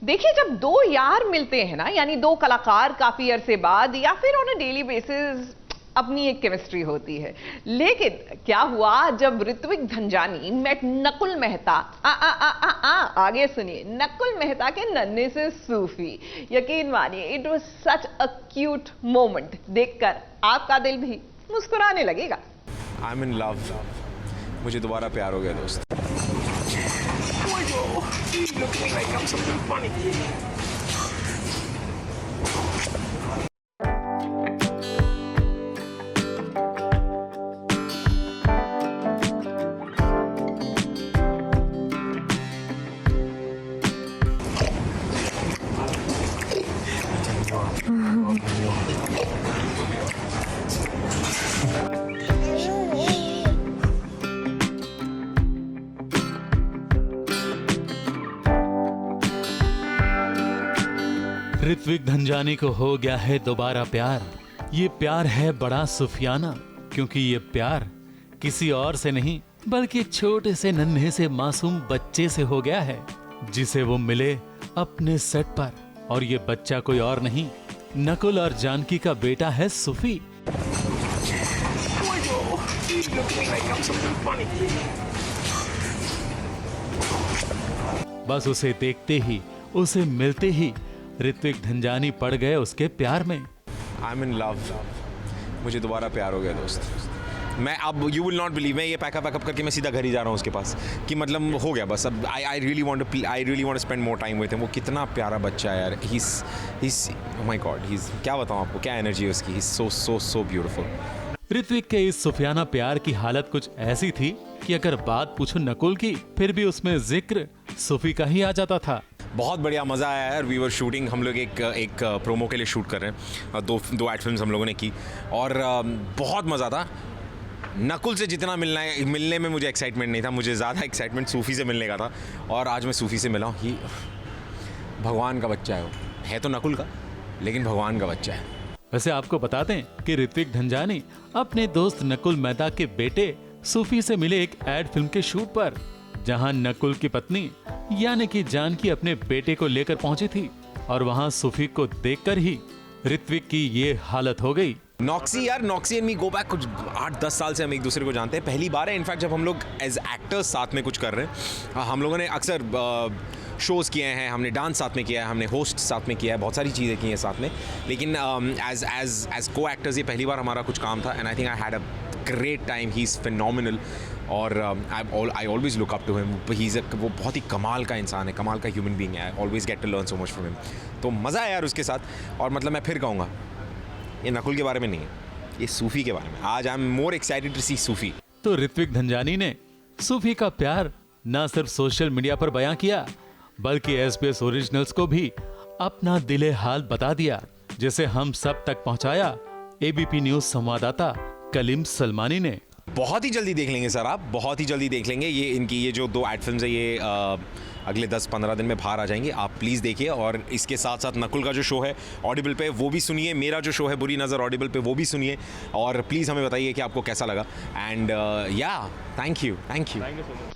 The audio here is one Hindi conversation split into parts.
देखिए, जब दो यार मिलते हैं ना, यानी दो कलाकार काफी अरसे बाद या फिर ऑन अ डेली बेसिस, अपनी एक केमिस्ट्री होती है। लेकिन क्या हुआ जब ऋत्विक धनजानी मेट नकुल मेहता, आगे सुनिए, नकुल मेहता के नन्हे से सूफी। यकीन मानिए, it was such a cute moment. देखकर आपका दिल भी मुस्कुराने लगेगा। आई एम इन लव, मुझे दोबारा प्यार हो गया दोस्त। ऋत्विक धनजानी को हो गया है दोबारा प्यार। ये प्यार है बड़ा सूफियाना, क्योंकि ये प्यार किसी और से नहीं बल्कि एक छोटे से नन्हे से मासूम बच्चे से हो गया है, जिसे वो मिले अपने सेट पर। और ये बच्चा कोई और नहीं, नकुल और जानकी का बेटा है सूफी। बस उसे देखते ही, उसे मिलते ही ऋत्विक धनजानी पड़ गए उसके प्यार में। आई एम इन लव, मुझे दोबारा प्यार हो गया दोस्त। मैं अब यू विल नॉट बिलीव, मैं ये पैकअप करके मैं सीधा घर ही जा रहा हूँ उसके पास, कि मतलब हो गया बस। अब I really want to spend more time with him. वो कितना प्यारा बच्चा है यार। He is oh my god, he is, क्या बताऊँ आपको, क्या एनर्जी है उसकी। He is so beautiful. Hrithik के इस सूफियाना प्यार की हालत कुछ ऐसी थी कि अगर बात पूछो नकुल की, फिर भी उसमें जिक्र सूफी का ही आ जाता था। बहुत बढ़िया मज़ा आया यार। वी वर शूटिंग, हम लोग एक प्रोमो के लिए शूट कर रहे हैं। दो एड फिल्म्स हम लोगों ने की और बहुत मज़ा था। नकुल से जितना मिलने में मुझे एक्साइटमेंट नहीं था, मुझे ज़्यादा एक्साइटमेंट सूफ़ी से मिलने का था। और आज मैं सूफ़ी से मिला हूँ। ही भगवान का बच्चा है। वो है तो नकुल का, लेकिन भगवान का बच्चा है। वैसे आपको बता दें कि ऋत्विक धनजानी अपने दोस्त नकुल मेहता के बेटे सूफी से मिले एक एड फिल्म के शूट पर, जहां नकुल की पत्नी यानी कि जानकी अपने बेटे को लेकर पहुंची थी। और वहां सूफी को देखकर ही ऋत्विक की ये हालत हो गई। नॉक्सी एंड मी गो बैक कुछ 8-10 साल से हम एक दूसरे को जानते हैं। पहली बार है इनफैक्ट जब हम लोग एज एक्टर्स साथ में कुछ कर रहे हैं। हम लोगों ने अक्सर शोज़ किए हैं, हमने डांस साथ में किया है, हमने होस्ट साथ में किया है, बहुत सारी चीज़ें की हैं साथ में। लेकिन एज को एक्टर्स ये पहली बार हमारा कुछ काम था। And I think I had a great time. He is phenomenal और I always look up to him. वो बहुत ही कमाल का इंसान है, कमाल का ह्यूमन बीइंग है। I always get to learn so much from him. तो मज़ा आया यार उसके साथ। और मतलब मैं फिर कहूँगा, ये नकुल के बारे में नहीं है, ये सूफी के बारे में। आज I am more excited to see Sufi. तो ऋत्विक धनजानी ने सूफी का प्यार न सिर्फ सोशल मीडिया पर बयां किया, बल्कि SBS ओरिजिनल्स को भी अपना दिले हाल बता दिया, जिसे हम सब तक पहुंचाया ABP न्यूज संवाददाता कलीम सलमानी ने। बहुत ही जल्दी देख लेंगे सर, आप बहुत ही जल्दी देख लेंगे। ये इनकी ये जो 2 एड फिल्म्स है, ये अगले 10-15 दिन में बाहर आ जाएंगी। आप प्लीज़ देखिए। और इसके साथ साथ नकुल का जो शो है ऑडिबल पे, वो भी सुनिए। मेरा जो शो है बुरी नज़र ऑडिबल पे, वो भी सुनिए। और प्लीज़ हमें बताइए कि आपको कैसा लगा। एंड या थैंक यू।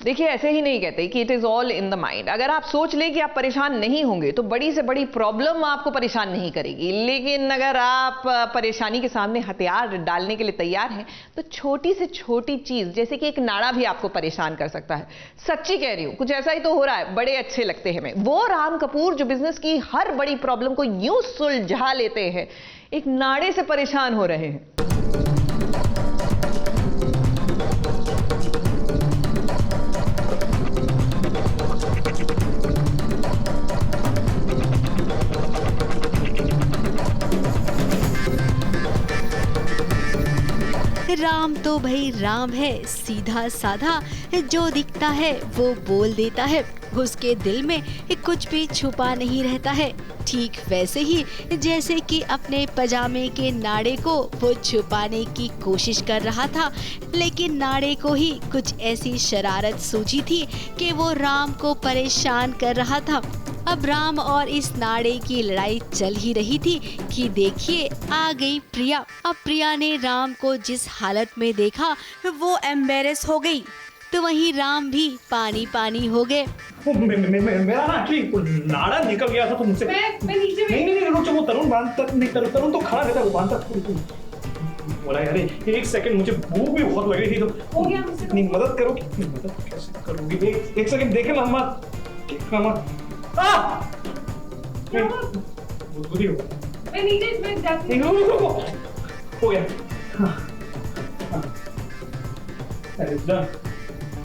देखिए, ऐसे ही नहीं कहते कि it is all in the mind. अगर आप सोच लें कि आप परेशान नहीं होंगे तो बड़ी से बड़ी प्रॉब्लम आपको परेशान नहीं करेगी। लेकिन अगर आप परेशानी के सामने हथियार डालने के लिए तैयार हैं तो छोटी से छोटी चीज जैसे कि एक नाड़ा भी आपको परेशान कर सकता है। सच्ची कह रही हूं, कुछ ऐसा ही तो हो रहा है। बड़े अच्छे लगते हैं हमें वो राम कपूर जो बिजनेस की हर बड़ी प्रॉब्लम को यूं सुलझा लेते हैं, एक नाड़े से परेशान हो रहे हैं। राम तो भाई राम है, सीधा साधा, जो दिखता है वो बोल देता है। उसके दिल में कुछ भी छुपा नहीं रहता है। ठीक वैसे ही जैसे कि अपने पजामे के नाड़े को वो छुपाने की कोशिश कर रहा था, लेकिन नाड़े को ही कुछ ऐसी शरारत सूझी थी कि वो राम को परेशान कर रहा था। अब राम और इस नाड़े की लड़ाई चल ही रही थी कि देखिए आ गई प्रिया। अब प्रिया ने राम को जिस हालत में देखा वो एम्बेरस हो गई। तो वहीं राम भी पानी पानी हो गए। मेरा ना एक्चुअली नाड़ा निकल गया था तो मुझसे मैं नीचे नहीं रुक वो तरुण बांध तक नहीं तरुण तो खड़ा रहता है, वो बांध तक बोला यार एक सेकंड मुझे भूख भी बहुत लग रही थी, तो हो गया मुझसे इतनी मदद करो कि मदद कैसे करोगी? एक सेकंड देखे मामा मैं नीचे मैं जाती हूँ। रुको हो गया।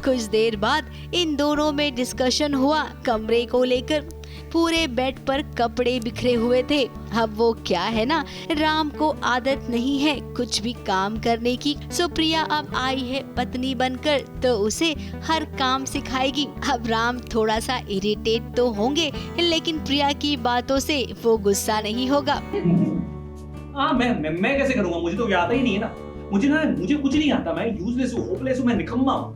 कुछ देर बाद इन दोनों में डिस्कशन हुआ कमरे को लेकर। पूरे बेड पर कपड़े बिखरे हुए थे। अब वो क्या है ना, राम को आदत नहीं है कुछ भी काम करने की, सो प्रिया अब आई है पत्नी बनकर तो उसे हर काम सिखाएगी। अब राम थोड़ा सा इरिटेट तो होंगे लेकिन प्रिया की बातों से वो गुस्सा नहीं होगा। हाँ मैं कैसे करूँगा, मुझे तो आता ही नहीं है ना, मुझे कुछ नहीं आता, मैं यूजलेस हूँ, होपलेस हूँ, मैं निकम्मा हूँ।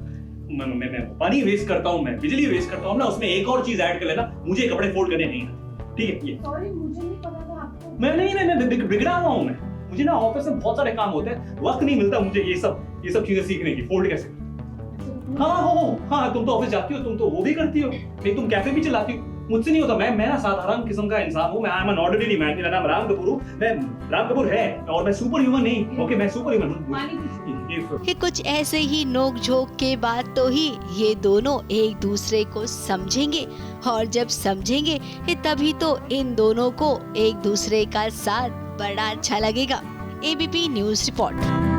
मैं पानी वेस्ट करता हूँ, मैं बिजली वेस्ट करता हूँ ना, उसमें एक और चीज ऐड कर लेना, मुझे कपड़े फोल्ड करने नहीं आते, ठीक है? ये सॉरी मुझे नहीं पता था आपको। मैं बिगड़ा हुआ हूँ, मुझे ना ऑफिस में बहुत सारे काम होते हैं, वक्त नहीं मिलता मुझे ये सब चीजें सीखने की, फोल्ड कैसे। हाँ तुम तो ऑफिस जाती हो, तुम तो वो भी करती हो, नहीं तुम कैफे भी चलाती हो, मुझसे नहीं होता। मैं ना साधारण किस्म का इंसान हूँ, मैं I am an ordinary man. मेरा नाम राम कपूर हूँ, मैं राम कपूर है और मैं सुपर ह्यूमन नहीं। ओके मैं सुपर ह्यूमन हूँ। कि कुछ ऐसे ही नोक झोंक के बाद तो ही ये दोनों एक दूसरे को समझेंगे, और जब समझेंगे तभी तो इन दोनों को एक दूसरे का साथ बड़ा अच्छा लगेगा। ABP news report.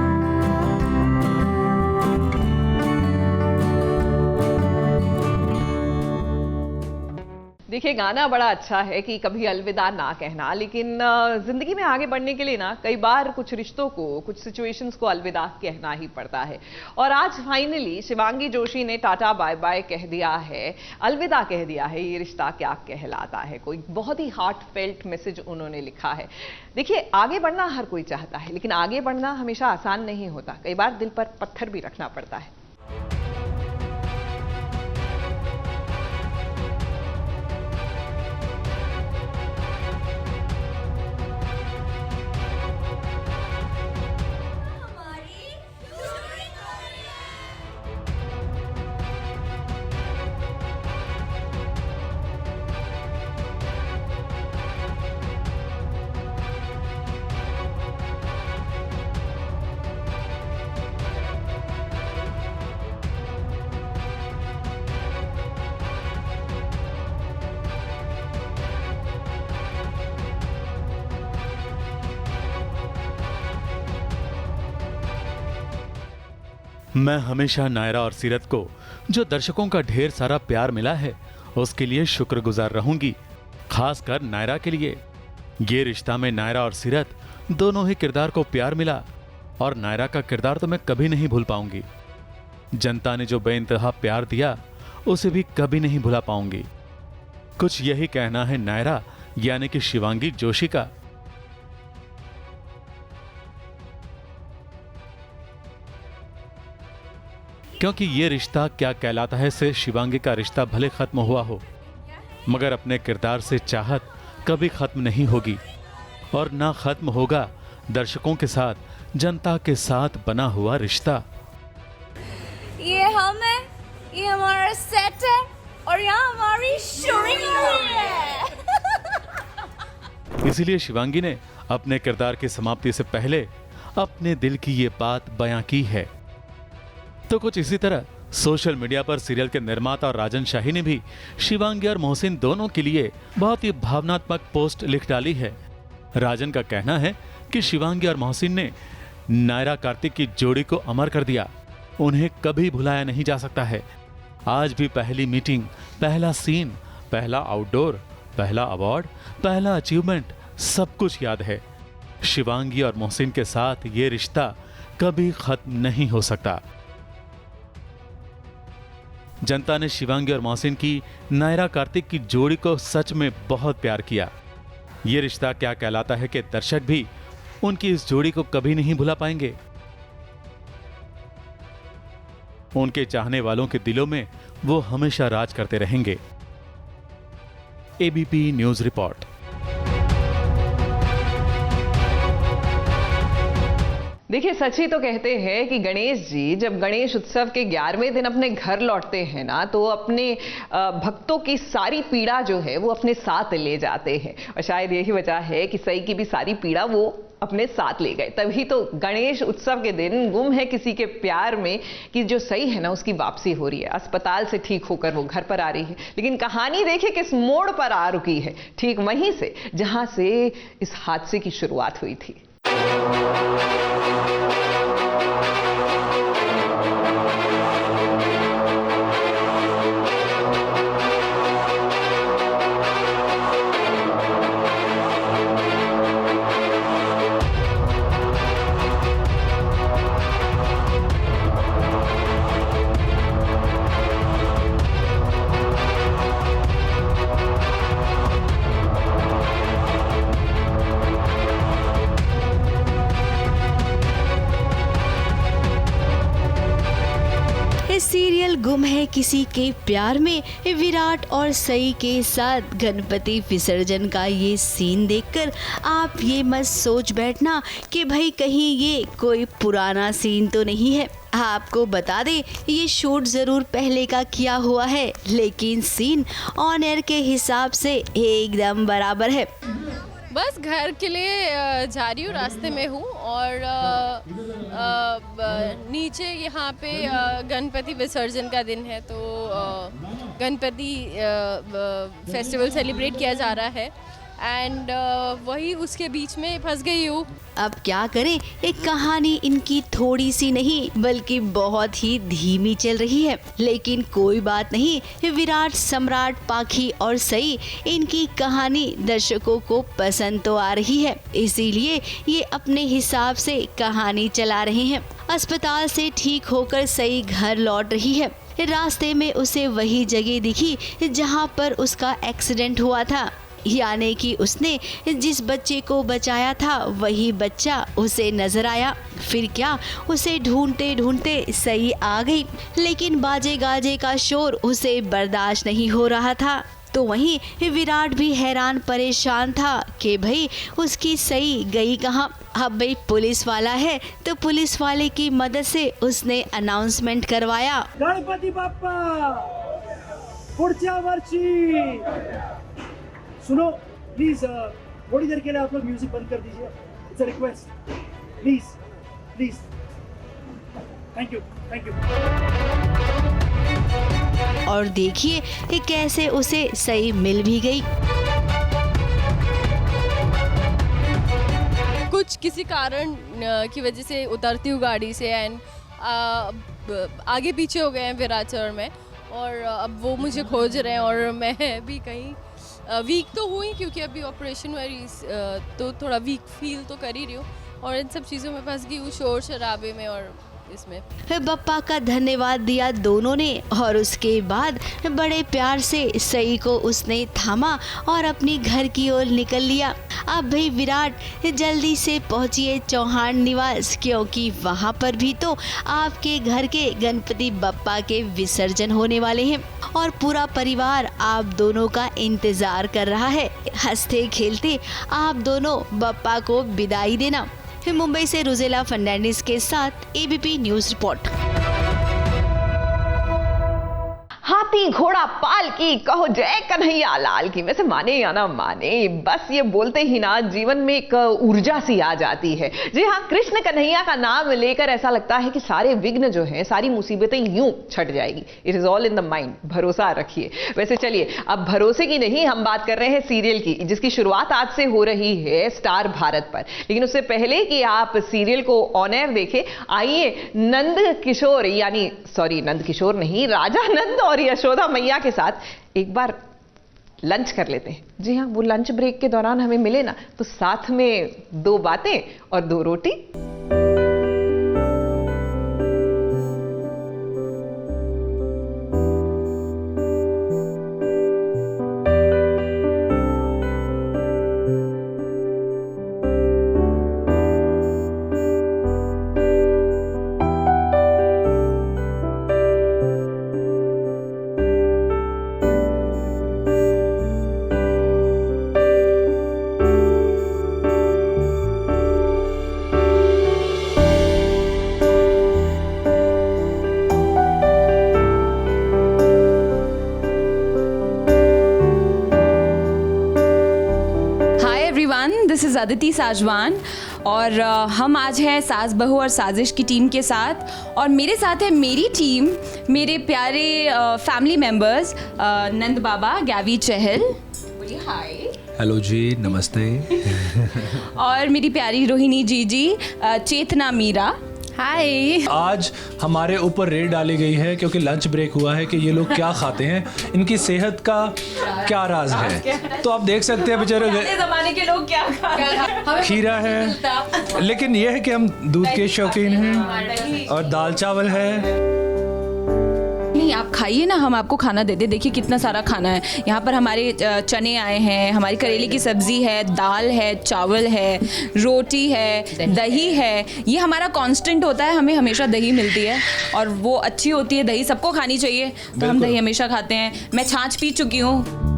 देखिए गाना बड़ा अच्छा है कि कभी अलविदा ना कहना, लेकिन जिंदगी में आगे बढ़ने के लिए ना कई बार कुछ रिश्तों को, कुछ सिचुएशंस को अलविदा कहना ही पड़ता है। और आज फाइनली शिवांगी जोशी ने टाटा बाय बाय कह दिया है, अलविदा कह दिया है। ये रिश्ता क्या कहलाता है, कोई बहुत ही हार्टफेल्ट मैसेज उन्होंने लिखा है। देखिए आगे बढ़ना हर कोई चाहता है, लेकिन आगे बढ़ना हमेशा आसान नहीं होता, कई बार दिल पर पत्थर भी रखना पड़ता है। मैं हमेशा नायरा और सीरत को जो दर्शकों का ढेर सारा प्यार मिला है उसके लिए शुक्रगुजार रहूंगी, खासकर नायरा के लिए। ये रिश्ता में नायरा और सीरत दोनों ही किरदार को प्यार मिला और नायरा का किरदार तो मैं कभी नहीं भूल पाऊंगी। जनता ने जो बेइंतहा प्यार दिया उसे भी कभी नहीं भुला पाऊंगी। कुछ यही कहना है नायरा यानी कि शिवांगी जोशी का। क्योंकि ये रिश्ता क्या कहलाता है से शिवांगी का रिश्ता भले खत्म हुआ हो, मगर अपने किरदार से चाहत कभी खत्म नहीं होगी और ना खत्म होगा दर्शकों के साथ, जनता के साथ बना हुआ रिश्ता। ये हम है, ये हमारा सेट है और यहाँ हमारी शूटिंग हो रही है। इसीलिए शिवांगी ने अपने किरदार की समाप्ति से पहले अपने दिल की ये बात बयां की है। तो कुछ इसी तरह सोशल मीडिया पर सीरियल के निर्माता और राजन शाही ने भी शिवांगी और मोहसिन दोनों के लिए बहुत ही भावनात्मक पोस्ट लिख डाली है। राजन का कहना है कि शिवांगी और मोहसिन ने नायरा कार्तिक की जोड़ी को अमर कर दिया, उन्हें कभी भुलाया नहीं जा सकता है। आज भी पहली मीटिंग, पहला सीन, पहला आउटडोर, पहला अवार्ड, पहला अचीवमेंट सब कुछ याद है। शिवांगी और मोहसिन के साथ ये रिश्ता कभी खत्म नहीं हो सकता। जनता ने शिवांगी और मोहसिन की नायरा कार्तिक की जोड़ी को सच में बहुत प्यार किया। ये रिश्ता क्या कहलाता है कि दर्शक भी उनकी इस जोड़ी को कभी नहीं भुला पाएंगे। उनके चाहने वालों के दिलों में वो हमेशा राज करते रहेंगे। ABP news report. देखिए, सच ही तो कहते हैं कि गणेश जी जब गणेश उत्सव के 11वें दिन अपने घर लौटते हैं ना, तो अपने भक्तों की सारी पीड़ा जो है वो अपने साथ ले जाते हैं। और शायद यही वजह है कि सई की भी सारी पीड़ा वो अपने साथ ले गए। तभी तो गणेश उत्सव के दिन गुम है किसी के प्यार में कि जो सई है ना, उसकी वापसी हो रही है। अस्पताल से ठीक होकर वो घर पर आ रही है। लेकिन कहानी देखिए किस मोड़ पर आ रुकी है, ठीक वहीं से जहां से इस हादसे की शुरुआत हुई थी। सीरियल गुम है किसी के प्यार में विराट और सई के साथ गणपति विसर्जन का ये सीन देखकर आप ये मत सोच बैठना कि भाई कहीं ये कोई पुराना सीन तो नहीं है। आपको बता दें, ये शूट जरूर पहले का किया हुआ है, लेकिन सीन ऑन एयर के हिसाब से एकदम बराबर है। बस घर के लिए जा रही हूँ, रास्ते में हूँ और नीचे यहाँ पे गणपति विसर्जन का दिन है, तो गणपति फेस्टिवल सेलिब्रेट किया जा रहा है एंड वही उसके बीच में फंस गई हूँ। अब क्या करें, एक कहानी इनकी थोड़ी सी नहीं बल्कि बहुत ही धीमी चल रही है, लेकिन कोई बात नहीं। विराट, सम्राट, पाखी और सई, इनकी कहानी दर्शकों को पसंद तो आ रही है, इसीलिए ये अपने हिसाब से कहानी चला रहे हैं। अस्पताल से ठीक होकर सई घर लौट रही है। रास्ते में उसे वही जगह दिखी जहाँ पर उसका एक्सीडेंट हुआ था, यानी कि उसने जिस बच्चे को बचाया था वही बच्चा उसे नजर आया। फिर क्या, उसे ढूंढते ढूंढते सई आ गई, लेकिन बाजे गाजे का शोर उसे बर्दाश्त नहीं हो रहा था। तो वहीं विराट भी हैरान परेशान था कि भाई उसकी सई गई कहाँ। अब भाई पुलिस वाला है तो पुलिस वाले की मदद से उसने अनाउंसमेंट करवाया, गणपति बाप्पा पुढच्या वर्षी। सुनो प्लीज, थोड़ी देर के लिए आप लोग म्यूजिक बंद कर दीजिए, it's a request, please please, thank you thank you. और देखिए कि कैसे उसे सई मिल भी गई। कुछ किसी कारण की वजह से उतरती हूँ गाड़ी से एंड आगे पीछे हो गए हैं विराट और मैं, और अब वो मुझे खोज रहे हैं और मैं भी कहीं वीक तो हुई क्योंकि अभी ऑपरेशन हुआ, तो थोड़ा वीक फील तो कर ही रही हूँ और इन सब चीज़ों में फंस गई हूँ, शोर शराबे में और इसमें। बप्पा का धन्यवाद दिया दोनों ने और उसके बाद बड़े प्यार से सई को उसने थामा और अपनी घर की ओर निकल लिया। अब भाई विराट जल्दी से पहुंचिए चौहान निवास, क्योंकि वहां पर भी तो आपके घर के गणपति बप्पा के विसर्जन होने वाले हैं और पूरा परिवार आप दोनों का इंतजार कर रहा है। हंसते खेलते आप दोनों बप्पा को विदाई देना। मुंबई से रुजेला फर्नांडिस के साथ एबीपी न्यूज रिपोर्ट। हाथी घोड़ा पाल की, कहो जय कन्हैया लाल की। वैसे माने या ना माने, बस ये बोलते ही ना जीवन में एक ऊर्जा सी आ जाती है। जी हाँ, कृष्ण कन्हैया का नाम लेकर ऐसा लगता है कि सारे विघ्न जो हैं, सारी मुसीबतें यूं छट जाएगी। It is all in the mind, भरोसा रखिए। वैसे चलिए, अब भरोसे की नहीं, हम बात कर रहे हैं सीरियल की, जिसकी शुरुआत आज से हो रही है स्टार भारत पर। लेकिन उससे पहले कि आप सीरियल को ऑन एयर देखें, आइए नंद किशोर, यानी सॉरी नंद किशोर नहीं, राजा नंद और यशोदा मैया के साथ एक बार लंच कर लेते हैं। जी हाँ, वो लंच ब्रेक के दौरान हमें मिले ना, तो साथ में 2 बातें और 2 रोटी। दिस इज़ अदिति साजवान और हम आज हैं सास बहू और साजिश की टीम के साथ और मेरे साथ है मेरी टीम, मेरे प्यारे फैमिली मेम्बर्स नंद बाबा, गैवी चहल, बोलिए हाय, हेलो जी, नमस्ते। और मेरी प्यारी रोहिणी जी, चेतना मीरा, हाय। आज हमारे ऊपर रेड डाली गई है क्योंकि लंच ब्रेक हुआ है कि ये लोग क्या खाते हैं, इनकी सेहत का क्या राज है। तो आप देख सकते हैं बेचारे ज़माने के लोग क्या खाते हैं। खीरा है, लेकिन ये है कि हम दूध के शौकीन हैं और दाल चावल है। नहीं, आप खाइए ना, हम आपको खाना देते। देखिए कितना सारा खाना है यहाँ पर। हमारे चने आए हैं, हमारी करेले की सब्जी है, दाल है, चावल है, रोटी है, दही है। ये हमारा कांस्टेंट होता है, हमें हमेशा दही मिलती है और वो अच्छी होती है। दही सबको खानी चाहिए, तो हम दही हमेशा खाते हैं। मैं छाछ पी चुकी हूँ।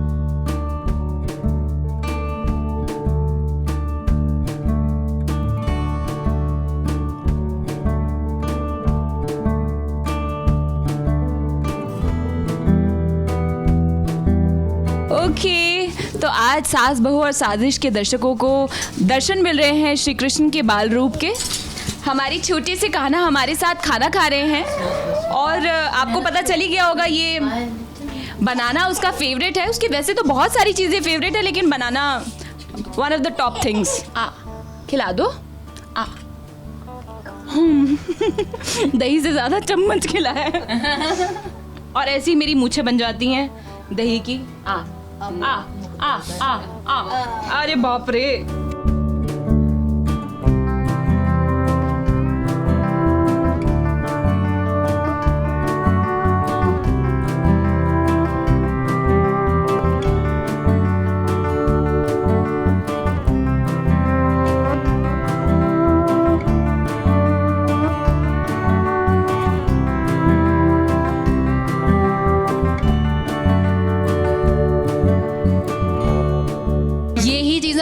तो आज सास बहू और साजिश के दर्शकों को दर्शन मिल रहे हैं श्री कृष्ण के बाल रूप के। हमारी छोटी सी कान्हा हमारे साथ खाना खा रहे हैं और आपको पता चली गया होगा ये बनाना उसका फेवरेट है। उसकी वैसे तो बहुत सारी चीज़ें फेवरेट है, लेकिन banana one of the top things. खिला दो। दही से ज़्यादा चम्मच खिलाया है और ऐसी मेरी मूछें बन जाती हैं दही की। अरे बाप रे।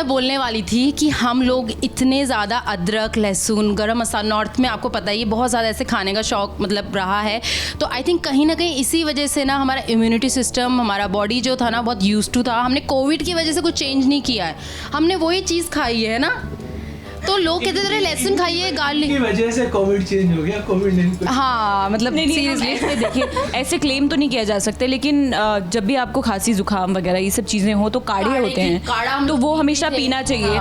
बोलने वाली थी कि हम लोग इतने ज़्यादा अदरक, लहसुन, गरम मसाला, नॉर्थ में आपको पता है ये बहुत ज़्यादा ऐसे खाने का शौक मतलब रहा है। तो आई थिंक कहीं ना कहीं इसी वजह से ना हमारा इम्यूनिटी सिस्टम, हमारा बॉडी जो था ना बहुत यूज्ड टू था। हमने कोविड की वजह से कुछ चेंज नहीं किया है, हमने वही चीज़ खाई है ना। तो लोग कहते थे लहसुन खाइए, गार्लिक की वजह से कोविड चेंज हो गया। कोविड नहीं, हाँ मतलब सीरियसली देखिए ऐसे क्लेम तो नहीं किया जा सकते, लेकिन जब भी आपको खांसी जुकाम वगैरह ये सब चीज़ें हो तो काढ़े होते हैं, तो वो हमेशा पीना चाहिए।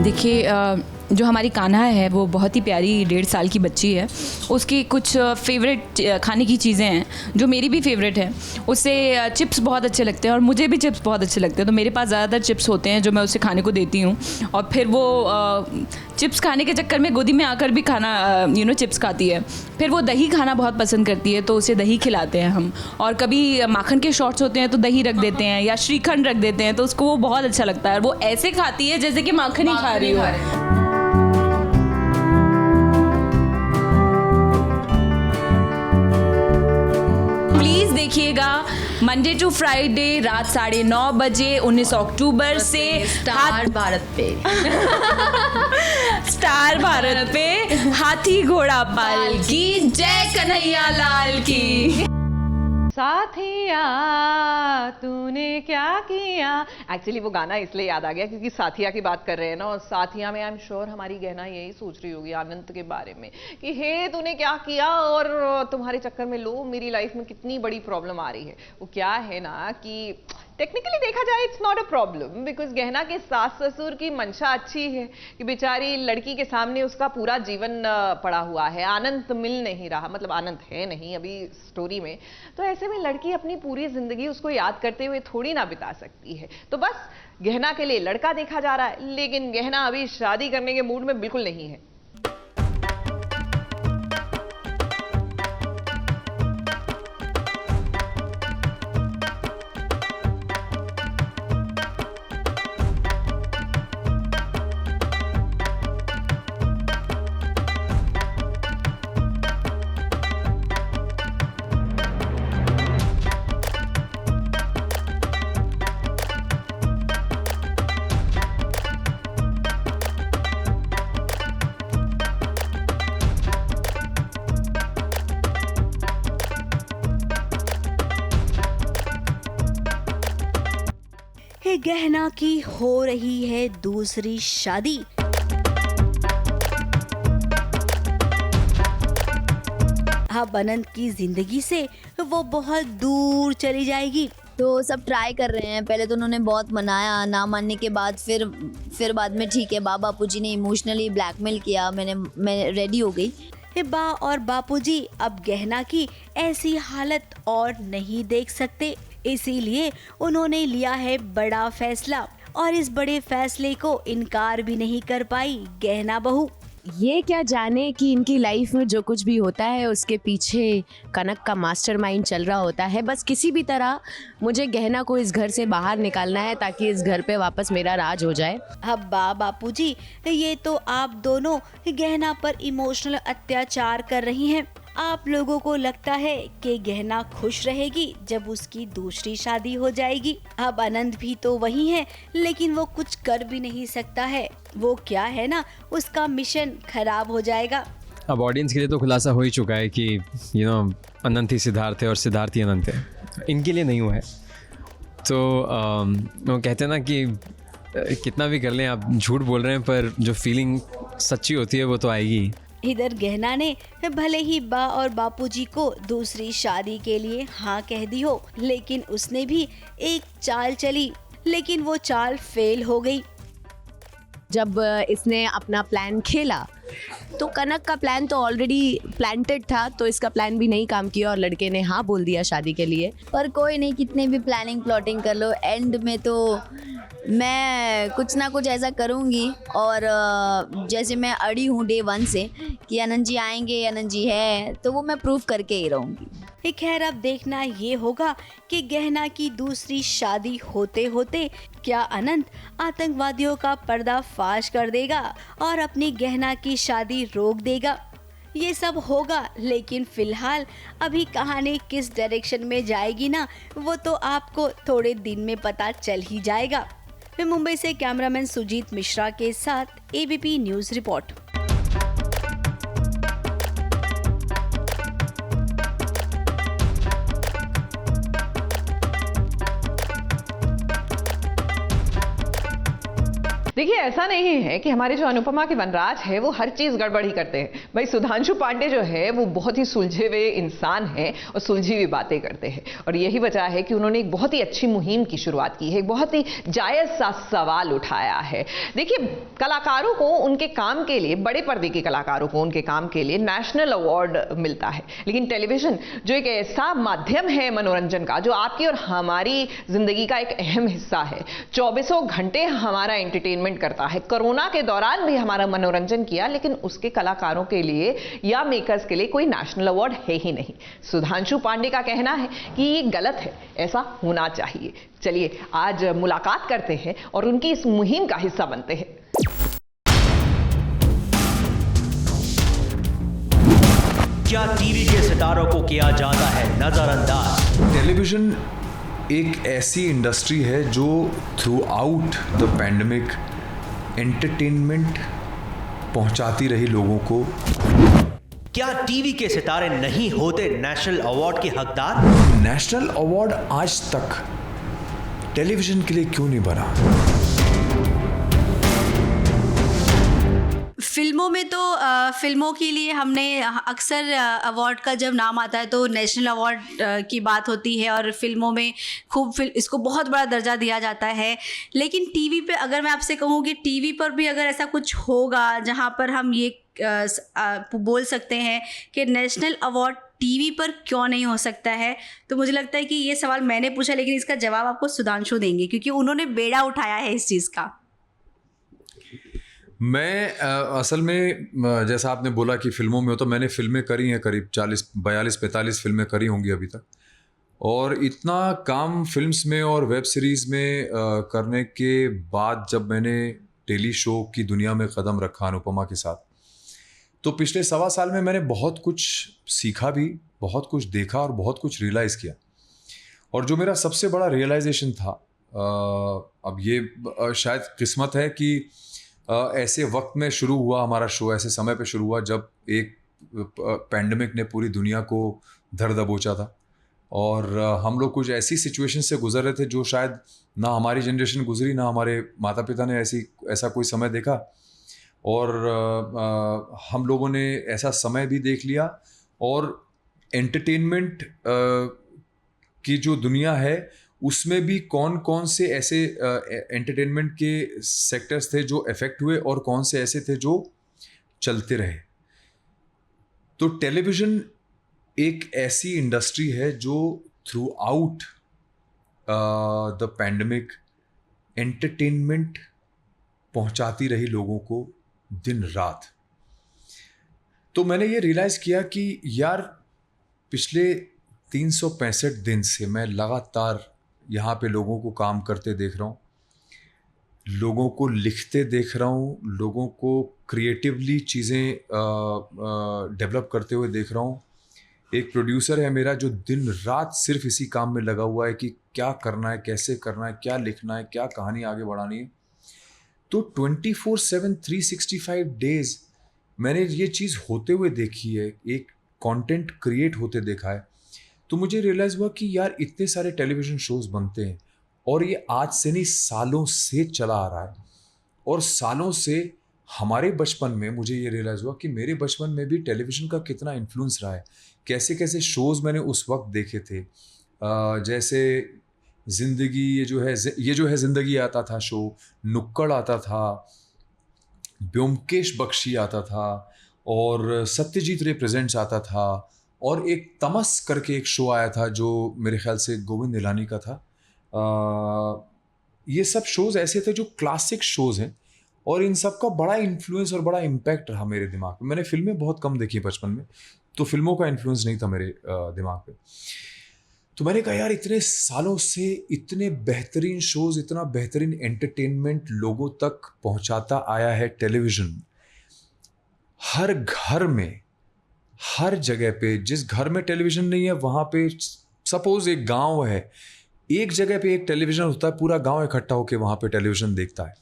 देखिए जो हमारी कान्हा है वो बहुत ही प्यारी 1.5 साल की बच्ची है। उसकी कुछ फेवरेट खाने की चीज़ें हैं जो मेरी भी फेवरेट है। उसे चिप्स बहुत अच्छे लगते हैं और मुझे भी चिप्स बहुत अच्छे लगते हैं। तो मेरे पास ज़्यादातर चिप्स होते हैं जो मैं उसे खाने को देती हूँ और फिर वो चिप्स खाने के चक्कर में गोदी में आकर भी खाना चिप्स खाती है। फिर वो दही खाना बहुत पसंद करती है, तो उसे दही खिलाते हैं हम। और कभी माखन के शॉर्ट्स होते हैं तो दही रख देते हैं या श्रीखंड रख देते हैं, तो उसको वो बहुत अच्छा लगता है। वो ऐसे खाती है जैसे कि माखन ही खा रही हो। प्लीज़ देखिएगा मंडे टू फ्राइडे रात 9:30 बजे 19 अक्टूबर से स्टार भारत पे स्टार भारत पे हाथी घोड़ा पाल की जय कन्हैया लाल की। साथिया तूने क्या किया। एक्चुअली वो गाना इसलिए याद आ गया क्योंकि साथिया की बात कर रहे हैं ना, और साथिया में आई एम श्योर हमारी गहना यही सोच रही होगी आनंद के बारे में कि हे तूने क्या किया और तुम्हारे चक्कर में लो मेरी लाइफ में कितनी बड़ी प्रॉब्लम आ रही है। वो क्या है ना कि टेक्निकली देखा जाए it's not a problem, because गहना के सास ससुर की मंशा अच्छी है कि बेचारी लड़की के सामने उसका पूरा जीवन पड़ा हुआ है, आनंद मिल नहीं रहा, मतलब आनंद है नहीं अभी स्टोरी में। तो ऐसे में लड़की अपनी पूरी जिंदगी उसको याद करते हुए थोड़ी ना बिता सकती है। तो बस गहना के लिए लड़का देखा जा रहा है, लेकिन गहना अभी शादी करने के मूड में बिल्कुल नहीं है। गहना की हो रही है दूसरी शादी। अब अनंत की जिंदगी से वो बहुत दूर चली जाएगी। तो सब ट्राई कर रहे हैं। पहले तो उन्होंने बहुत मनाया, ना मानने के बाद फिर बाद में ठीक है, बापूजी ने इमोशनली ब्लैकमेल किया, मैं रेडी हो गई। बा और बापूजी अब गहना की ऐसी हालत और नहीं देख सकते, इसीलिए उन्होंने लिया है बड़ा फैसला, और इस बड़े फैसले को इनकार भी नहीं कर पाई गहना बहू। ये क्या जाने कि इनकी लाइफ में जो कुछ भी होता है उसके पीछे कनक का मास्टरमाइंड चल रहा होता है। बस किसी भी तरह मुझे गहना को इस घर से बाहर निकालना है ताकि इस घर पे वापस मेरा राज हो जाए। अब बापूजी, ये तो आप दोनों गहना पर इमोशनल अत्याचार कर रही हैं। आप लोगों को लगता है कि गहना खुश रहेगी जब उसकी दूसरी शादी हो जाएगी। अब अनंत भी तो वही है, लेकिन वो कुछ कर भी नहीं सकता है। वो क्या है ना, उसका मिशन खराब हो जाएगा। अब ऑडियंस के लिए तो खुलासा हो ही चुका है कि अनंत ही सिद्धार्थ है और सिद्धार्थ ही अनंत है। इनके लिए नहीं हुआ है। तो वो कहते हैं ना कि कितना भी कर लें, आप झूठ बोल रहे हैं पर जो फीलिंग सच्ची होती है वो तो आएगी। इधर गहना ने भले ही बा और बापूजी को दूसरी शादी के लिए हाँ कह दी हो, लेकिन उसने भी एक चाल चली, लेकिन वो चाल फेल हो गई। जब इसने अपना प्लान खेला तो कनक का प्लान तो ऑलरेडी प्लांटेड था, तो इसका प्लान भी नहीं काम किया और लड़के ने हाँ बोल दिया शादी के लिए। पर कोई नहीं, कितने भी प्लानिंग प्लॉटिंग कर लो, एंड में तो मैं कुछ ना कुछ ऐसा करूँगी। और जैसे मैं अड़ी हूँ डे 1 से कि अनंत जी आएंगे, अनंत जी है, तो वो मैं प्रूव करके ही रहूँगी। खैर अब देखना ये होगा कि गहना की दूसरी शादी होते होते क्या अनंत आतंकवादियों का पर्दाफाश कर देगा और अपनी गहना की शादी रोक देगा। ये सब होगा, लेकिन फिलहाल अभी कहानी किस डायरेक्शन में जाएगी ना, वो तो आपको थोड़े दिन में पता चल ही जाएगा। मैं मुंबई से कैमरामैन सुजीत मिश्रा के साथ एबीपी न्यूज़ रिपोर्ट। देखिए, ऐसा नहीं है कि हमारे जो अनुपमा के वनराज है वो हर चीज गड़बड़ ही करते हैं। भाई सुधांशु पांडे जो है वो बहुत ही सुलझे हुए इंसान हैं और सुलझी हुई बातें करते हैं, और यही वजह है कि उन्होंने एक बहुत ही अच्छी मुहिम की शुरुआत की है, एक बहुत ही जायज सा सवाल उठाया है। देखिए, कलाकारों को उनके काम के लिए, बड़े पर्दे के कलाकारों को उनके काम के लिए नेशनल अवार्ड मिलता है, लेकिन टेलीविजन जो एक ऐसा माध्यम है मनोरंजन का, जो आपकी और हमारी जिंदगी का एक अहम हिस्सा है, 24 घंटे हमारा एंटरटेनमेंट करता है। कोरोना के दौरान भी हमारा मनोरंजन किया, लेकिन उसके कलाकारों के लिए या मेकर्स के लिए कोई नेशनल अवार्ड है ही नहीं। सुधांशु पांडे का कहना है कि ये गलत है, ऐसा होना चाहिए। चलिए आज मुलाकात करते हैं और उनकी इस मुहिम का हिस्सा बनते हैं। क्या टीवी के सितारों को किया जाता है नजरअंदाज? टेलीविजन एक ऐसी इंडस्ट्री है जो through out the pandemic entertainment पहुंचाती रही लोगों को। क्या टीवी के सितारे नहीं होते नेशनल अवार्ड के हकदार? नेशनल अवार्ड आज तक टेलीविजन के लिए क्यों नहीं बना? फिल्मों में तो फिल्मों के लिए हमने अक्सर अवार्ड का जब नाम आता है तो नेशनल अवार्ड की बात होती है, और फिल्मों में खूब इसको बहुत बड़ा दर्जा दिया जाता है। लेकिन टीवी पे अगर मैं आपसे कहूँ कि टीवी पर भी अगर ऐसा कुछ होगा जहाँ पर हम ये बोल सकते हैं कि नेशनल अवार्ड टीवी पर क्यों नहीं हो सकता है, तो मुझे लगता है कि ये सवाल मैंने पूछा, लेकिन इसका जवाब आपको सुधांशु देंगे क्योंकि उन्होंने बेड़ा उठाया है इस चीज़ का। मैं असल में जैसा आपने बोला कि फिल्मों में हो, तो मैंने फिल्में करी हैं, करीब 42-45 फिल्में करी होंगी अभी तक, और इतना काम फिल्म्स में और वेब सीरीज़ में करने के बाद जब मैंने टेली शो की दुनिया में कदम रखा अनुपमा के साथ, तो पिछले 1.25 साल में मैंने बहुत कुछ सीखा भी, बहुत कुछ देखा और बहुत कुछ रियलाइज़ किया। और जो मेरा सबसे बड़ा रियलाइजेशन था, अब ये शायद किस्मत है कि ऐसे वक्त में शुरू हुआ हमारा शो, ऐसे समय पे शुरू हुआ जब एक पैंडेमिक ने पूरी दुनिया को धर दबोचा था, और हम लोग कुछ ऐसी सिचुएशन से गुजर रहे थे जो शायद ना हमारी जनरेशन गुजरी, ना हमारे माता पिता ने ऐसा कोई समय देखा। और हम लोगों ने ऐसा समय भी देख लिया। और एंटरटेनमेंट की जो दुनिया है उसमें भी कौन कौन से ऐसे एंटरटेनमेंट के सेक्टर्स थे जो अफेक्ट हुए और कौन से ऐसे थे जो चलते रहे। तो टेलीविज़न एक ऐसी इंडस्ट्री है जो through out the pandemic entertainment पहुंचाती रही लोगों को दिन रात। तो मैंने ये रियलाइज़ किया कि यार पिछले 365 दिन से मैं लगातार यहाँ पे लोगों को काम करते देख रहा हूँ, लोगों को लिखते देख रहा हूँ, लोगों को क्रिएटिवली चीज़ें डेवलप करते हुए देख रहा हूँ। एक प्रोड्यूसर है मेरा जो दिन रात सिर्फ इसी काम में लगा हुआ है कि क्या करना है, कैसे करना है, क्या लिखना है, क्या कहानी आगे बढ़ानी है। तो 24/7 365 डेज मैंने ये चीज़ होते हुए देखी है, एक कंटेंट क्रिएट होते देखा है। तो मुझे रियलाइज़ हुआ कि यार इतने सारे टेलीविज़न शोज़ बनते हैं और ये आज से नहीं सालों से चला आ रहा है। और सालों से हमारे बचपन में मुझे ये रियलाइज़ हुआ कि मेरे बचपन में भी टेलीविज़न का कितना इन्फ्लुएंस रहा है। कैसे कैसे शोज़ मैंने उस वक्त देखे थे, जैसे ज़िंदगी ये जो है ज़िंदगी आता था शो, नुक्कड़ आता था, ब्योमकेश बख्शी आता था और सत्यजीत रे प्रेजेंट्स आता था, और एक तमस करके एक शो आया था जो मेरे ख्याल से गोविंद निलानी का था। ये सब शोज़ ऐसे थे जो क्लासिक शोज़ हैं और इन सब का बड़ा इन्फ्लुएंस और बड़ा इम्पैक्ट रहा मेरे दिमाग में। मैंने फिल्में बहुत कम देखी बचपन में, तो फिल्मों का इन्फ्लुएंस नहीं था मेरे दिमाग पे। तो मैंने कहा यार इतने सालों से इतने बेहतरीन शोज़, इतना बेहतरीन एंटरटेनमेंट लोगों तक पहुंचाता आया है टेलीविज़न। हर घर में, हर जगह पे, जिस घर में टेलीविज़न नहीं है वहाँ पे, सपोज एक गांव है, एक जगह पे एक टेलीविज़न होता है, पूरा गांव इकट्ठा होकर वहाँ पे टेलीविज़न देखता है।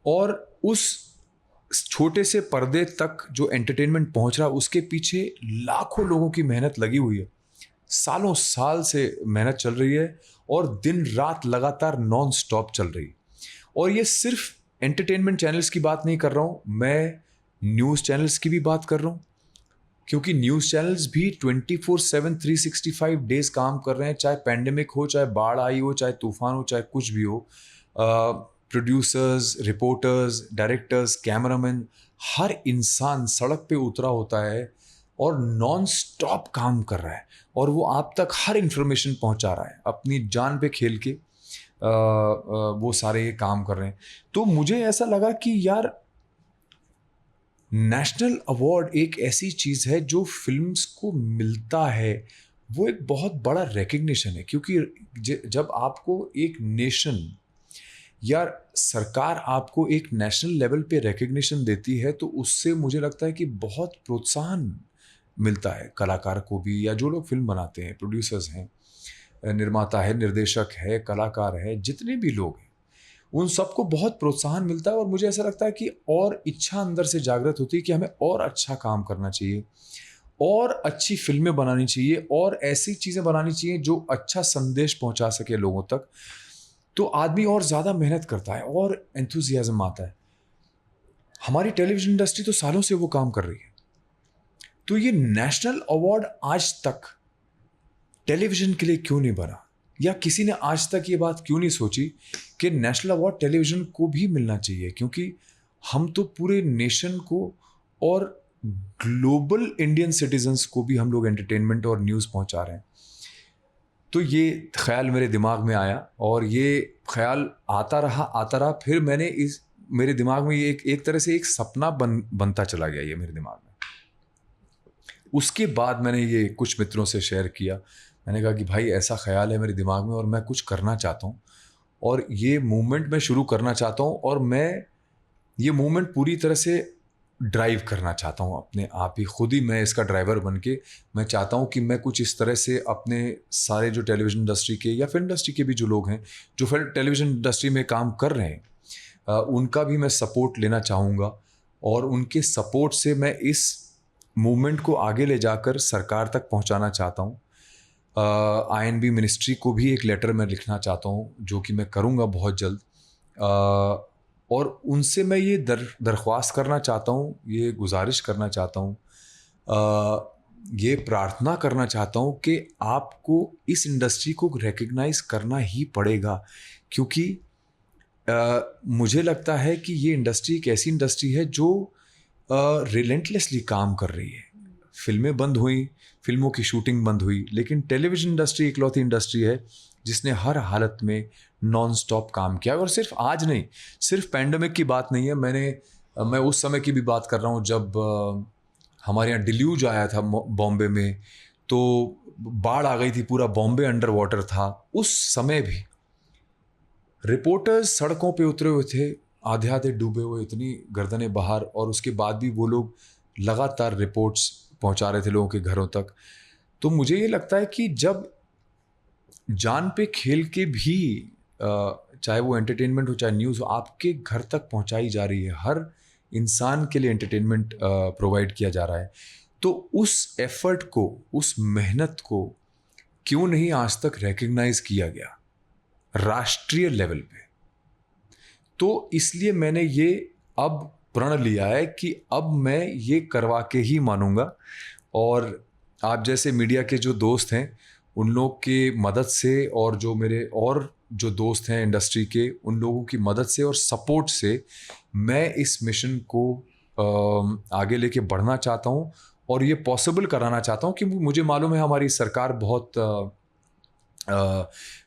और उस छोटे से पर्दे तक जो एंटरटेनमेंट पहुँच रहा है उसके पीछे लाखों लोगों की मेहनत लगी हुई है। सालों साल से मेहनत चल रही है और दिन रात लगातार नॉन स्टॉप चल रही है। और ये सिर्फ एंटरटेनमेंट चैनल्स की बात नहीं कर रहा हूँ, मैं न्यूज़ चैनल्स की भी बात कर रहा हूँ, क्योंकि न्यूज़ चैनल्स भी 24/7 365 डेज काम कर रहे हैं। चाहे पैंडेमिक हो, चाहे बाढ़ आई हो, चाहे तूफान हो, चाहे कुछ भी हो। प्रोड्यूसर्स, रिपोर्टर्स, डायरेक्टर्स, कैमरामैन, हर इंसान सड़क पे उतरा होता है और नॉन स्टॉप काम कर रहा है और वो आप तक हर इंफॉर्मेशन पहुंचा रहा है। अपनी जान पे खेल के वो सारे ये काम कर रहे हैं। तो मुझे ऐसा लगा कि यार नेशनल अवार्ड एक ऐसी चीज़ है जो फिल्म्स को मिलता है, वो एक बहुत बड़ा रिकग्निशन है। क्योंकि जब आपको एक नेशन या सरकार आपको एक नेशनल लेवल पे रिकग्निशन देती है तो उससे मुझे लगता है कि बहुत प्रोत्साहन मिलता है कलाकार को भी, या जो लोग फिल्म बनाते हैं, प्रोड्यूसर्स हैं, निर्माता है, निर्देशक है, कलाकार है, जितने भी लोग हैं, उन सबको बहुत प्रोत्साहन मिलता है। और मुझे ऐसा लगता है कि और इच्छा अंदर से जागृत होती है कि हमें और अच्छा काम करना चाहिए, और अच्छी फिल्में बनानी चाहिए, और ऐसी चीज़ें बनानी चाहिए जो अच्छा संदेश पहुंचा सके लोगों तक। तो आदमी और ज़्यादा मेहनत करता है और एंथुजियाज्म आता है। हमारी टेलीविज़न इंडस्ट्री तो सालों से वो काम कर रही है। तो ये नेशनल अवार्ड आज तक टेलीविज़न के लिए क्यों नहीं बना, या किसी ने आज तक ये बात क्यों नहीं सोची कि नेशनल अवार्ड टेलीविज़न को भी मिलना चाहिए? क्योंकि हम तो पूरे नेशन को और ग्लोबल इंडियन सिटीजन्स को भी हम लोग एंटरटेनमेंट और न्यूज़ पहुंचा रहे हैं। तो ये ख्याल मेरे दिमाग में आया और ये ख्याल आता रहा। फिर मैंने मेरे दिमाग में ये एक तरह से एक सपना बनता चला गया ये मेरे दिमाग में। उसके बाद मैंने ये कुछ मित्रों से शेयर किया। मैंने कहा कि भाई ऐसा ख्याल है मेरे दिमाग में और मैं कुछ करना चाहता हूँ और ये मूवमेंट मैं शुरू करना चाहता हूँ, और मैं ये मूवमेंट पूरी तरह से ड्राइव करना चाहता हूँ अपने आप ही, खुद ही मैं इसका ड्राइवर बन के। मैं चाहता हूँ कि मैं कुछ इस तरह से अपने सारे जो टेलीविज़न इंडस्ट्री के या फिल्म इंडस्ट्री के भी जो लोग हैं जो फिर टेलीविज़न इंडस्ट्री में काम कर रहे हैं, उनका भी मैं सपोर्ट लेना चाहूँगा, और उनके सपोर्ट से मैं इस मूवमेंट को आगे ले जाकर सरकार तक पहुँचाना चाहता हूँ। INB मिनिस्ट्री को भी एक लेटर मैं लिखना चाहता हूँ, जो कि मैं करूँगा बहुत जल्द, और उनसे मैं ये दरख्वास्त करना चाहता हूँ, ये गुजारिश करना चाहता हूँ, ये प्रार्थना करना चाहता हूँ कि आपको इस इंडस्ट्री को रिकग्नाइज़ करना ही पड़ेगा, क्योंकि मुझे लगता है कि ये इंडस्ट्री एक ऐसी इंडस्ट्री है जो रिलेंटलेसली काम कर रही है। फिल्में बंद हुई, फिल्मों की शूटिंग बंद हुई, लेकिन टेलीविज़न इंडस्ट्री इकलौती इंडस्ट्री है जिसने हर हालत में नॉन स्टॉप काम किया। और सिर्फ आज नहीं, सिर्फ पैंडमिक की बात नहीं है, मैं उस समय की भी बात कर रहा हूँ जब हमारे यहाँ डिल्यूज आया था बॉम्बे में, तो बाढ़ आ गई थी, पूरा बॉम्बे अंडर वाटर था। उस समय भी रिपोर्टर्स सड़कों पे उतरे हुए थे, आधे आधे डूबे हुए, इतनी गर्दनें बाहर, और उसके बाद भी वो लोग लगातार रिपोर्ट्स पहुंचा रहे थे लोगों के घरों तक। तो मुझे ये लगता है कि जब जान पे खेल के भी चाहे वो एंटरटेनमेंट हो चाहे न्यूज़ हो, आपके घर तक पहुंचाई जा रही है, हर इंसान के लिए एंटरटेनमेंट प्रोवाइड किया जा रहा है, तो उस एफर्ट को, उस मेहनत को क्यों नहीं आज तक रिकग्नाइज किया गया राष्ट्रीय लेवल पे। तो इसलिए मैंने ये अब प्रण लिया है कि अब मैं ये करवा के ही मानूंगा, और आप जैसे मीडिया के जो दोस्त हैं उन लोग के मदद से, और जो मेरे और जो दोस्त हैं इंडस्ट्री के, उन लोगों की मदद से और सपोर्ट से मैं इस मिशन को आगे लेके बढ़ना चाहता हूँ और ये पॉसिबल कराना चाहता हूँ। कि मुझे मालूम है हमारी सरकार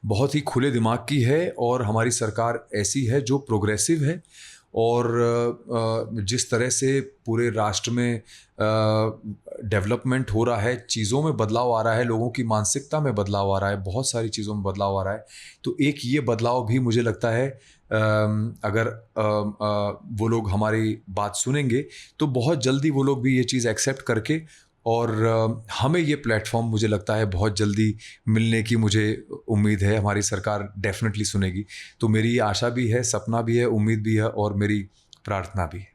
बहुत ही खुले दिमाग की है, और हमारी सरकार ऐसी है जो प्रोग्रेसिव है, और जिस तरह से पूरे राष्ट्र में डेवलपमेंट हो रहा है, चीज़ों में बदलाव आ रहा है, लोगों की मानसिकता में बदलाव आ रहा है, बहुत सारी चीज़ों में बदलाव आ रहा है, तो एक ये बदलाव भी मुझे लगता है अगर वो लोग हमारी बात सुनेंगे तो बहुत जल्दी वो लोग भी ये चीज़ एक्सेप्ट करके, और हमें ये प्लेटफॉर्म मुझे लगता है बहुत जल्दी मिलने की मुझे उम्मीद है। हमारी सरकार डेफिनेटली सुनेगी, तो मेरी ये आशा भी है, सपना भी है, उम्मीद भी है, और मेरी प्रार्थना भी है।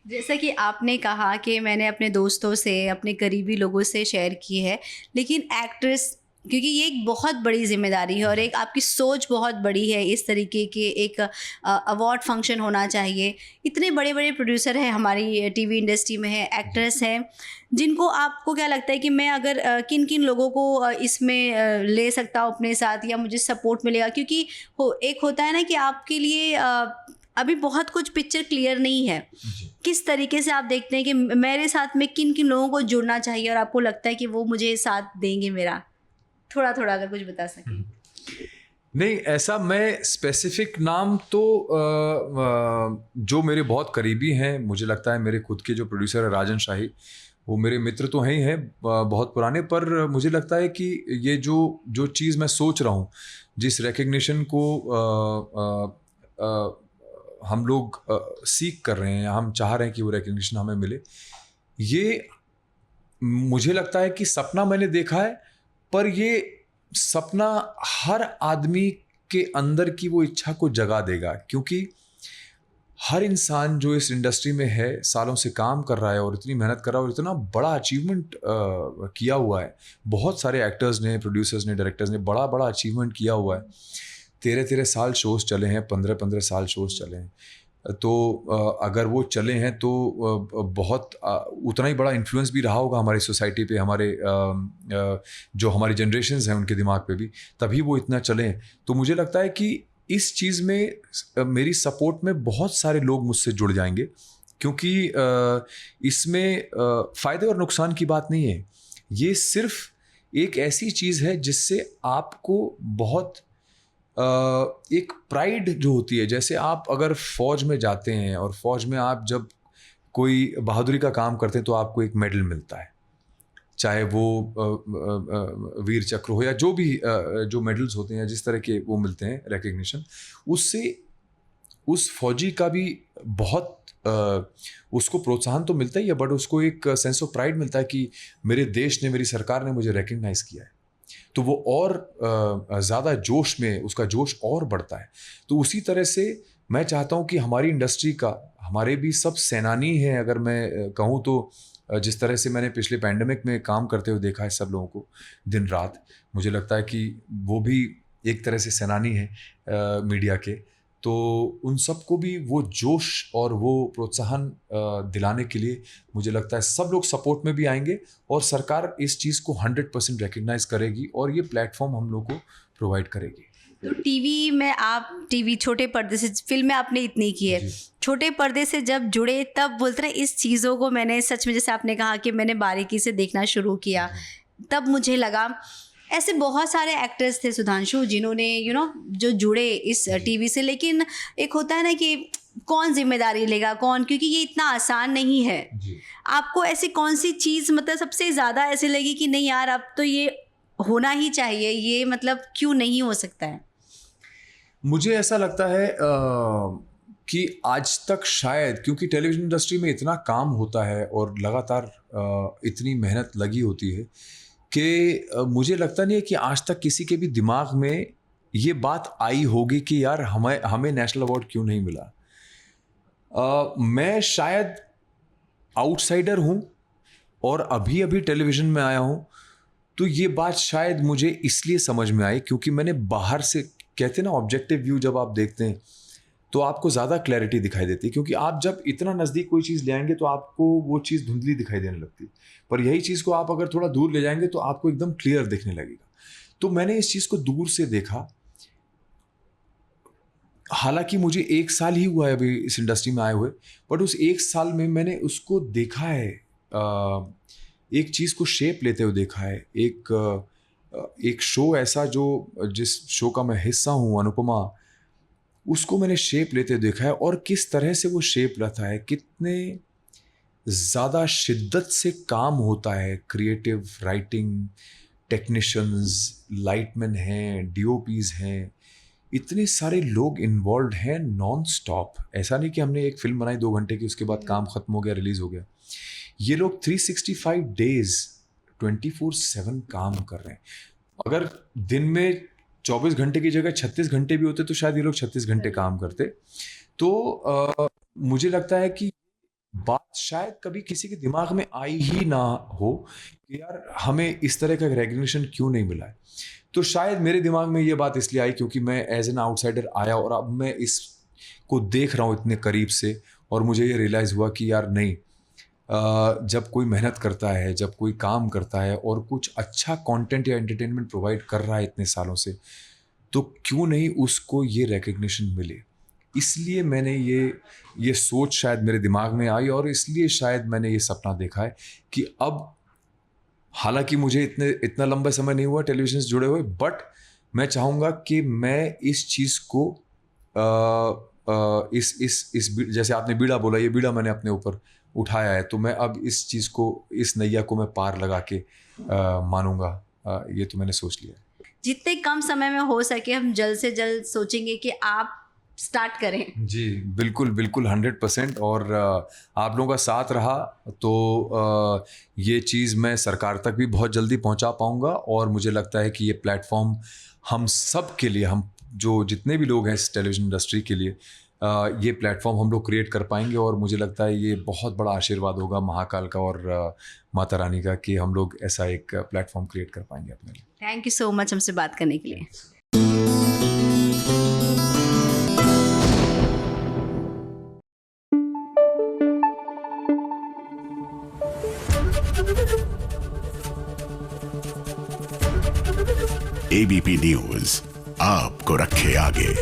जैसा कि आपने कहा कि मैंने अपने दोस्तों से, अपने करीबी लोगों से शेयर की है, लेकिन एक्ट्रेस, क्योंकि ये एक बहुत बड़ी जिम्मेदारी है और एक आपकी सोच बहुत बड़ी है, इस तरीके के एक अवार्ड फंक्शन होना चाहिए। इतने बड़े बड़े प्रोड्यूसर हैं हमारी टीवी इंडस्ट्री में, है एक्टर्स हैं, जिनको आपको क्या लगता है कि मैं अगर किन किन लोगों को इसमें ले सकता हूँ अपने साथ, या मुझे सपोर्ट मिलेगा? क्योंकि एक होता है ना कि आपके लिए अभी बहुत कुछ पिक्चर क्लियर नहीं है, किस तरीके से आप देखते हैं कि मेरे साथ में किन किन लोगों को जुड़ना चाहिए और आपको लगता है कि वो मुझे साथ देंगे मेरा? थोड़ा थोड़ा अगर कुछ बता सकें। नहीं, ऐसा मैं स्पेसिफिक नाम तो जो मेरे बहुत करीबी हैं, मुझे लगता है मेरे खुद के जो प्रोड्यूसर है राजन शाही, वो मेरे मित्र तो हैं ही हैं बहुत पुराने, पर मुझे लगता है कि ये जो चीज़ मैं सोच रहा हूँ, जिस रिकग्निशन को हम लोग सीख कर रहे हैं, हम चाह रहे हैं कि वो रिकग्निशन हमें मिले, ये मुझे लगता है कि सपना मैंने देखा है, पर ये सपना हर आदमी के अंदर की वो इच्छा को जगा देगा, क्योंकि हर इंसान जो इस इंडस्ट्री में है, सालों से काम कर रहा है और इतनी मेहनत कर रहा है और इतना बड़ा अचीवमेंट किया हुआ है। बहुत सारे एक्टर्स ने, प्रोड्यूसर्स ने, डायरेक्टर्स ने बड़ा बड़ा अचीवमेंट किया हुआ है। 13 साल शोज़ चले हैं, 15 साल शोज़ चले हैं, तो अगर वो चले हैं तो बहुत उतना ही बड़ा इन्फ्लुएंस भी रहा होगा हमारी सोसाइटी पे, हमारे जो हमारी जनरेशन्स हैं उनके दिमाग पे भी, तभी वो इतना चले हैं। तो मुझे लगता है कि इस चीज़ में मेरी सपोर्ट में बहुत सारे लोग मुझसे जुड़ जाएंगे, क्योंकि इसमें फ़ायदे और नुकसान की बात नहीं है। ये सिर्फ एक ऐसी चीज़ है जिससे आपको बहुत एक प्राइड जो होती है, जैसे आप अगर फ़ौज में जाते हैं और फ़ौज में आप जब कोई बहादुरी का काम करते हैं तो आपको एक मेडल मिलता है, चाहे वो वीर चक्र हो या जो भी जो मेडल्स होते हैं, जिस तरह के वो मिलते हैं रिकग्निशन, उससे उस फौजी का भी बहुत उसको प्रोत्साहन तो मिलता ही है, बट उसको एक सेंस ऑफ प्राइड मिलता है कि मेरे देश ने, मेरी सरकार ने मुझे रिकग्नाइज़ किया है, तो वो और ज़्यादा जोश में, उसका जोश और बढ़ता है। तो उसी तरह से मैं चाहता हूँ कि हमारी इंडस्ट्री का, हमारे भी सब सेनानी हैं अगर मैं कहूँ तो, जिस तरह से मैंने पिछले पैंडेमिक में काम करते हुए देखा है सब लोगों को दिन रात, मुझे लगता है कि वो भी एक तरह से सेनानी है मीडिया के, तो उन सबको भी वो जोश और वो प्रोत्साहन दिलाने के लिए मुझे लगता है सब लोग सपोर्ट में भी आएंगे और सरकार इस चीज़ को 100% रिकग्नाइज करेगी और ये प्लेटफॉर्म हम लोग को प्रोवाइड करेगी। तो टीवी में आप छोटे पर्दे से फिल्में आपने इतनी की है, छोटे पर्दे से जब जुड़े तब बोलते हैं इस चीज़ों को मैंने सच में, जैसे आपने कहा कि मैंने बारीकी से देखना शुरू किया, तब मुझे लगा ऐसे बहुत सारे एक्टर्स थे सुधांशु जिन्होंने जो जुड़े इस टीवी से, लेकिन एक होता है ना कि कौन जिम्मेदारी लेगा कौन, क्योंकि ये इतना आसान नहीं है। आपको ऐसी कौन सी चीज़ मतलब सबसे ज़्यादा ऐसे लगी कि नहीं यार अब तो ये होना ही चाहिए, ये मतलब क्यों नहीं हो सकता है? मुझे ऐसा लगता है कि आज तक शायद क्योंकि टेलीविज़न इंडस्ट्री में इतना काम होता है और लगातार इतनी मेहनत लगी होती है कि मुझे लगता नहीं है कि आज तक किसी के भी दिमाग में ये बात आई होगी कि यार हमें नेशनल अवार्ड क्यों नहीं मिला। मैं शायद आउटसाइडर हूँ और अभी अभी टेलीविज़न में आया हूँ, तो ये बात शायद मुझे इसलिए समझ में आई क्योंकि मैंने बाहर से, कहते हैं ना ऑब्जेक्टिव व्यू, जब आप देखते हैं तो आपको ज़्यादा क्लैरिटी दिखाई देती है, क्योंकि आप जब इतना नज़दीक कोई चीज़ ले आएंगे तो आपको वो चीज़ धुंधली दिखाई देने लगती है, पर यही चीज़ को आप अगर थोड़ा दूर ले जाएंगे तो आपको एकदम क्लियर दिखने लगेगा। तो मैंने इस चीज़ को दूर से देखा, हालांकि मुझे 1 साल ही हुआ है अभी इस इंडस्ट्री में आए हुए, बट उस 1 साल में मैंने उसको देखा है, एक चीज़ को शेप लेते हुए देखा है। एक शो ऐसा जिस शो का मैं हिस्सा हूँ, अनुपमा, उसको मैंने शेप लेते देखा है और किस तरह से वो शेप लेता है, कितने ज़्यादा शिद्दत से काम होता है। क्रिएटिव राइटिंग, टेक्नीशियंस, लाइटमैन हैं, डीओपीज़ हैं, इतने सारे लोग इन्वॉल्व हैं नॉन स्टॉप। ऐसा नहीं कि हमने एक फिल्म बनाई 2 घंटे की, उसके बाद काम ख़त्म हो गया, रिलीज़ हो गया। ये लोग 365 डेज़ 24/7 काम कर रहे हैं। अगर दिन में 24 घंटे की जगह 36 घंटे भी होते तो शायद ये लोग 36 घंटे काम करते। तो मुझे लगता है कि बात शायद कभी किसी के दिमाग में आई ही ना हो कि यार हमें इस तरह का रिकग्निशन क्यों नहीं मिला है। तो शायद मेरे दिमाग में ये बात इसलिए आई क्योंकि मैं एज एन आउटसाइडर आया और अब मैं इसको देख रहा हूँ इतने करीब से, और मुझे ये रियलाइज़ हुआ कि यार नहीं, जब कोई मेहनत करता है, जब कोई काम करता है और कुछ अच्छा कंटेंट या एंटरटेनमेंट प्रोवाइड कर रहा है इतने सालों से, तो क्यों नहीं उसको ये रिकग्निशन मिले। इसलिए मैंने ये सोच शायद मेरे दिमाग में आई और इसलिए शायद मैंने ये सपना देखा है कि अब, हालांकि मुझे इतना लंबा समय नहीं हुआ टेलीविज़न से जुड़े हुए, बट मैं चाहूँगा कि मैं इस चीज़ को इस जैसे आपने बीड़ा बोला, ये बीड़ा मैंने अपने ऊपर उठाया है, तो मैं अब इस चीज़ को, इस नैया को मैं पार लगा के मानूंगा। ये तो मैंने सोच लिया। जितने कम समय में हो सके हम जल्द से जल्द सोचेंगे कि आप स्टार्ट करें। जी बिल्कुल 100%। और आप लोगों का साथ रहा तो ये चीज़ मैं सरकार तक भी बहुत जल्दी पहुंचा पाऊंगा, और मुझे लगता है कि ये प्लेटफॉर्म हम सब के लिए, हम जो जितने भी लोग हैं इस टेलीविज़न इंडस्ट्री के लिए, ये प्लेटफॉर्म हम लोग क्रिएट कर पाएंगे। और मुझे लगता है ये बहुत बड़ा आशीर्वाद होगा महाकाल का और माता रानी का कि हम लोग ऐसा एक प्लेटफॉर्म क्रिएट कर पाएंगे अपने लिए। थैंक यू सो मच हमसे बात करने के लिए। एबीपी न्यूज़ आपको रखे आगे।